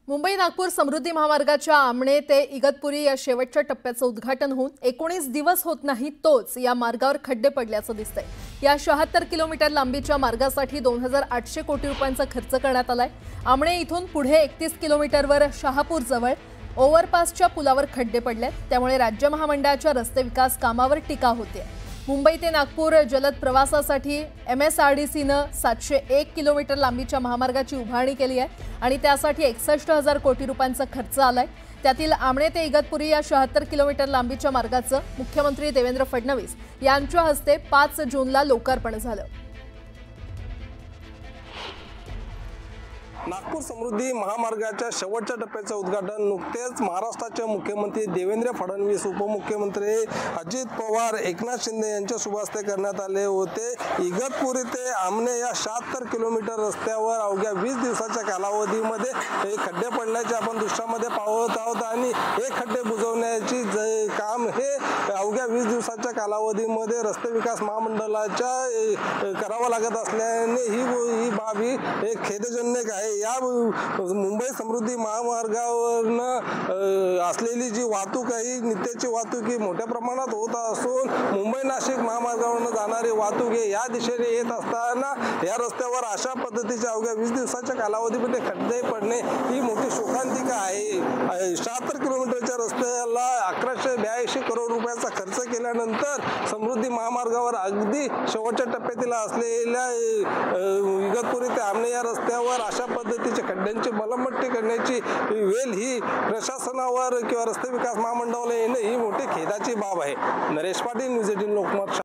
मुंबई नागपूर समृद्धी महामार्गाच्या आमणे ते इगतपुरी या शेवटच्या टप्प्याचं उद्घाटन होऊन 19 दिवस होत नाही तोच या मार्गावर खड्डे पडल्याचं दिसतंय। या 76 किलोमीटर लांबीच्या मार्गासाठी 2800 कोटी रुपयांचा खर्च करण्यात आलाय। आमणे इथून पुढे 31 किलोमीटरवर शहापूर जवळ ओव्हरपासच्या पुलावर खड्डे पडलेत, त्यामुळे राज्य महामंडळाच्या रस्ते विकास कामावर टीका होते। मुंबई ते नागपूर जलद प्रवासासाठी MSRDCनं 701 किलोमीटर लांबीच्या महामार्गाची उभारणी केली आहे आणि त्यासाठी 61,000 कोटी रुपयांचा खर्च आलाय। त्यातील आमणे ते इगतपुरी या 76 किलोमीटर लांबीच्या मार्गाचं मुख्यमंत्री देवेंद्र फडणवीस यांच्या हस्ते 5 जूनला लोकार्पण झालं। नागपूर समृद्धी महामार्गाच्या शेवटच्या टप्प्याचं उद्घाटन नुकतेच महाराष्ट्राचे मुख्यमंत्री देवेंद्र फडणवीस, उपमुख्यमंत्री अजित पवार, एकनाथ शिंदे यांच्या शुभ हस्ते करण्यात आले होते। इगतपुरी ते आमणे या 76 किलोमीटर रस्त्यावर अवघ्या 20 दिवसाच्या कालावधीमध्ये हे खड्डे पडल्याचे आपण दृश्यामध्ये पाहत आहोत आणि हे खड्डे बुजवण्याची काम हे अवघ्या 20 दिवसाच्या कालावधीमध्ये रस्ते विकास महामंडळाच्या करावं लागत असल्याने ही बाब ही एक खेदजनक आहे। या मुंबई समृद्धी महामार्गावरनं असलेली जी वाहतूक आहे, नित्याची वाहतूक ही मोठ्या प्रमाणात होत असून मुंबई नाशिक महामार्गावरनं जाणारी वाहतूक हे या दिशेने येत असताना या रस्त्यावर अशा पद्धतीच्या अवघ्या 20 दिवसाच्या कालावधीमध्ये खड्डे पडणे ही मोठी शोकांतिका आहे। 76 किलोमीटरच्या रस्त्याला 1182 करोड रुपयाचा खर्च केल्यानंतर समृद्धी महामार्गावर अगदी शेवटच्या टप्प्यातील असलेल्या इगतपुरी ते आमणे या रस्त्यावर अशा पद्धतीच्या खड्ड्यांची मलमपट्टी करण्याची वेळ ही प्रशासनावर किंवा रस्ते विकास महामंडळाला येणे ही मोठी खेदाची बाब आहे। नरेश पाटील, न्यूज 18 लोकमत।